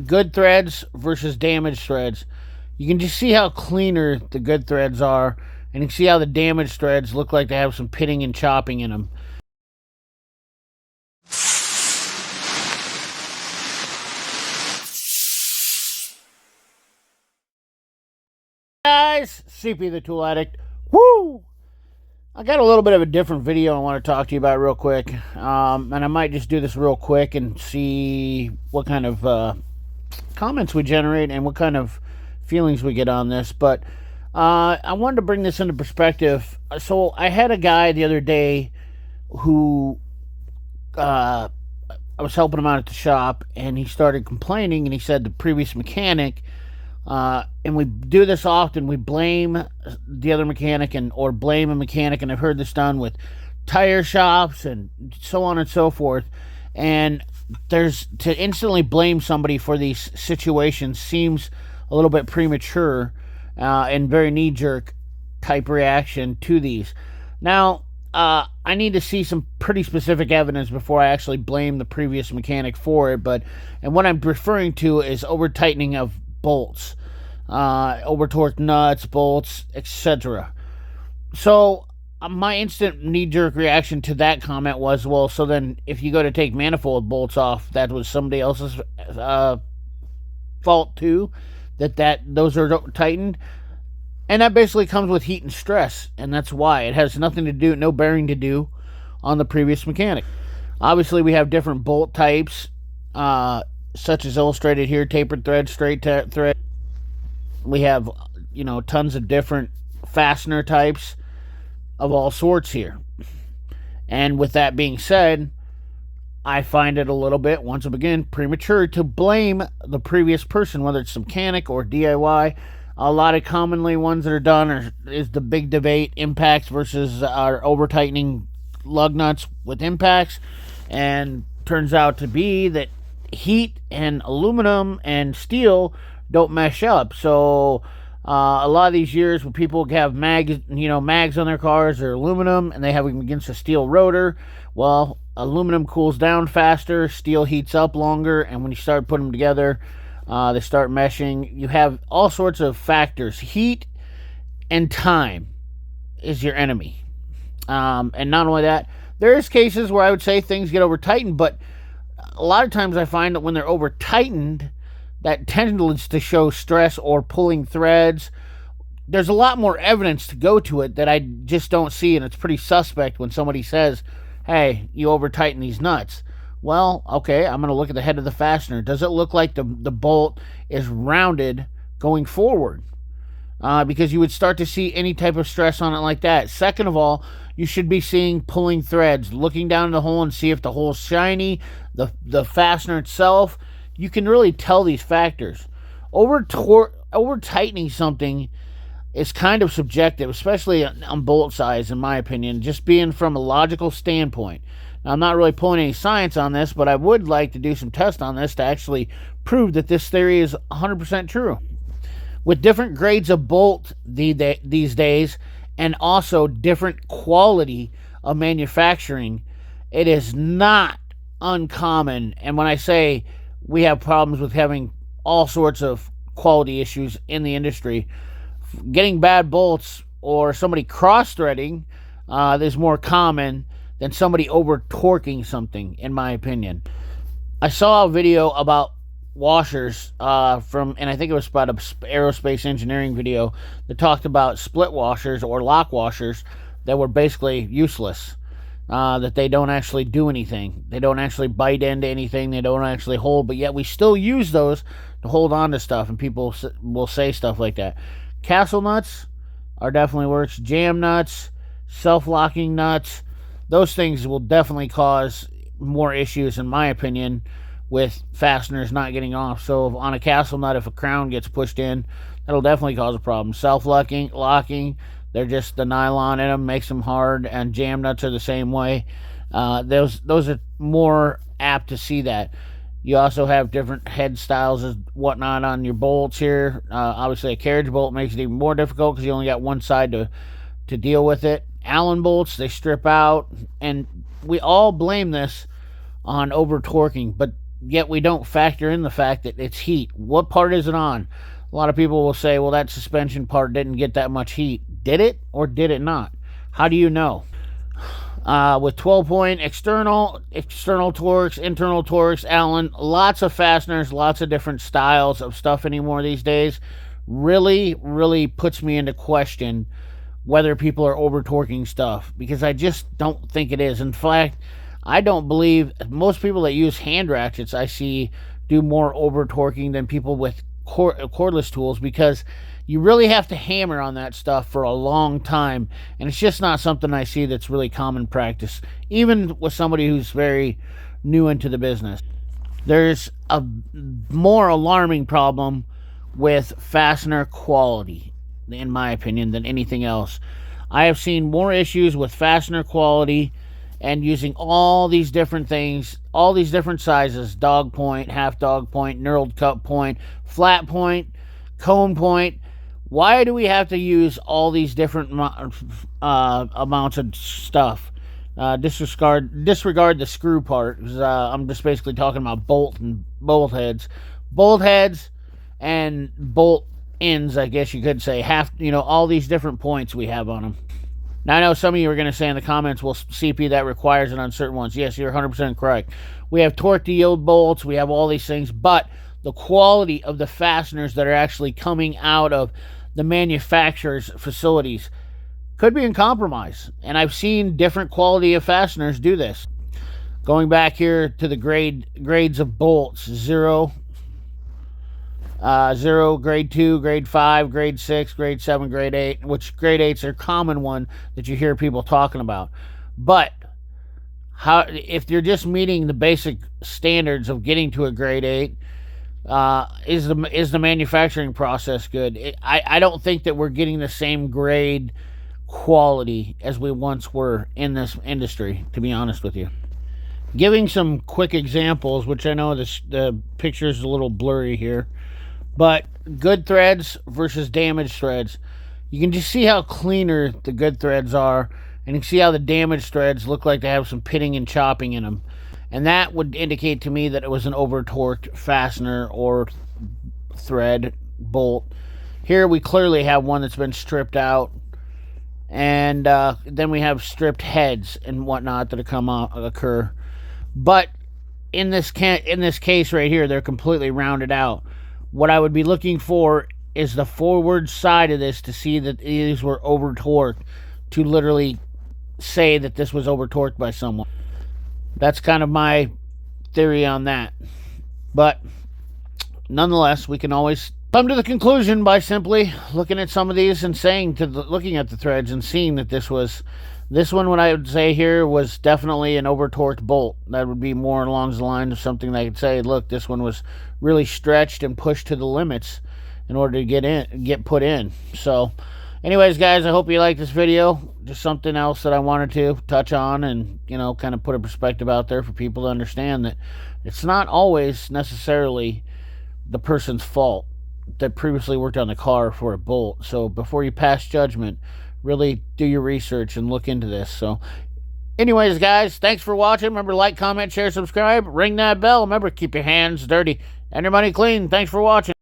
good threads versus damaged threads. You can just see how cleaner the good threads are, and you can see how the damaged threads look like they have some pitting and chopping in them. Guys, CP the Tool Addict. Woo! I got a little bit of a different video I want to talk to you about real quick, and I might just do this real quick and see what kind of comments we generate and what kind of feelings we get on this. But I wanted to bring this into perspective. So I had a guy the other day who I was helping him out at the shop, and he started complaining, and he said the previous mechanic, and we do this often, we blame the other mechanic or blame a mechanic, and I've heard this done with tire shops and so on and so forth. And there's to instantly blame somebody for these situations seems a little bit premature and very knee-jerk type reaction to these. Now, I need to see some pretty specific evidence before I actually blame the previous mechanic for it. And what I'm referring to is over-tightening of bolts, over-torqued nuts, bolts, etc. So my instant knee-jerk reaction to that comment was, well, so then if you go to take manifold bolts off, that was somebody else's fault too, that those are tightened. And that basically comes with heat and stress, and that's why. It has nothing to do, no bearing to do on the previous mechanic. Obviously, we have different bolt types, such as illustrated here, tapered thread, straight thread. We have, tons of different fastener types of all sorts here. And with that being said, I find it a little bit, once again, premature to blame the previous person, whether it's mechanic or DIY. A lot of commonly ones that are done is the big debate, impacts versus our over-tightening lug nuts with impacts. And turns out to be that heat and aluminum and steel don't mesh up. So a lot of these years when people have mags on their cars, they're aluminum, and they have them against a steel rotor. Well, aluminum cools down faster, steel heats up longer, and when you start putting them together, they start meshing. You have all sorts of factors. Heat and time is your enemy. And not only that, there is cases where I would say things get over tightened, but a lot of times I find that when they're over tightened, that tends to show stress or pulling threads. There's a lot more evidence to go to it that I just don't see, and it's pretty suspect when somebody says, hey, you over tighten these nuts. Well, okay, I'm going to look at the head of the fastener. Does it look like the bolt is rounded going forward? Because you would start to see any type of stress on it like that. Second of all, you should be seeing pulling threads, looking down the hole and see if the hole's shiny, the fastener itself. You can really tell these factors. Over-tightening something is kind of subjective, especially on bolt size, in my opinion, just being from a logical standpoint. Now, I'm not really pulling any science on this, but I would like to do some tests on this to actually prove that this theory is 100% true. With different grades of bolt these days, and also different quality of manufacturing, it is not uncommon. And when I say we have problems with having all sorts of quality issues in the industry, getting bad bolts or somebody cross-threading is more common than somebody over-torquing something, in my opinion. I saw a video about washers and I think it was about an aerospace engineering video that talked about split washers or lock washers that were basically useless, that they don't actually do anything. They don't actually bite into anything. They don't actually hold, but yet we still use those to hold on to stuff, and people will say stuff like that. Castle nuts are definitely worse. Jam nuts, self-locking nuts, those things will definitely cause more issues, in my opinion, with fasteners not getting off. So on a castle nut, if a crown gets pushed in, that'll definitely cause a problem. Locking, they're just the nylon in them makes them hard, and jam nuts are the same way. Those are more apt to see that. You also have different head styles and whatnot on your bolts here. Obviously, a carriage bolt makes it even more difficult because you only got one side to deal with it. Allen bolts, they strip out, and we all blame this on over torquing, but yet we don't factor in the fact that it's heat. What part is it on? A lot of people will say, well, that suspension part didn't get that much heat. Did it or did it not? How do you know? With 12-point external Torx, internal Torx, Allen, lots of fasteners, lots of different styles of stuff anymore these days, really, really puts me into question whether people are over-torquing stuff, because I just don't think it is. In fact, I don't believe most people that use hand ratchets I see do more over-torquing than people with cordless tools, because you really have to hammer on that stuff for a long time, and it's just not something I see that's really common practice, even with somebody who's very new into the business. There's a more alarming problem with fastener quality, in my opinion, than anything else. I have seen more issues with fastener quality and using all these different things, all these different sizes: dog point, half dog point, knurled cut point, flat point, cone point. Why do we have to use all these different amounts of stuff? Disregard the screw part. I'm just basically talking about bolt heads, and bolt ends, I guess you could say. All these different points we have on them. Now, I know some of you are going to say in the comments, well, CP, that requires it on certain ones. Yes, you're 100% correct. We have torque to yield bolts. We have all these things. But the quality of the fasteners that are actually coming out of the manufacturer's facilities could be in compromise. And I've seen different quality of fasteners do this. Going back here to the grades of bolts: 0, grade 2, grade 5, grade 6, grade 7, grade 8, which grade 8s are a common one that you hear people talking about. But if you're just meeting the basic standards of getting to a grade 8, is the manufacturing process good? I don't think that we're getting the same grade quality as we once were in this industry, to be honest with you. Giving some quick examples, which I know the picture is a little blurry here, but good threads versus damaged threads. You can just see how cleaner the good threads are, and you can see how the damaged threads look like they have some pitting and chopping in them. And that would indicate to me that it was an over-torqued fastener or thread bolt. Here we clearly have one that's been stripped out, and then we have stripped heads and whatnot that occur. But in this case right here, they're completely rounded out. What I would be looking for is the forward side of this to see that these were over-torqued, to literally say that this was over-torqued by someone. That's kind of my theory on that. But nonetheless, we can always come to the conclusion by simply looking at some of these and looking at the threads and seeing that this one, what I would say here, was definitely an over-torqued bolt. That would be more along the lines of something that I could say, look, this one was really stretched and pushed to the limits in order to get put in. So anyways, guys, I hope you liked this video. Just something else that I wanted to touch on and, kind of put a perspective out there for people to understand that it's not always necessarily the person's fault that previously worked on the car for a bolt. So before you pass judgment, really do your research and look into this. So anyways, guys, thanks for watching. Remember, like, comment, share, subscribe, ring that bell. Remember, keep your hands dirty and your money clean. Thanks for watching.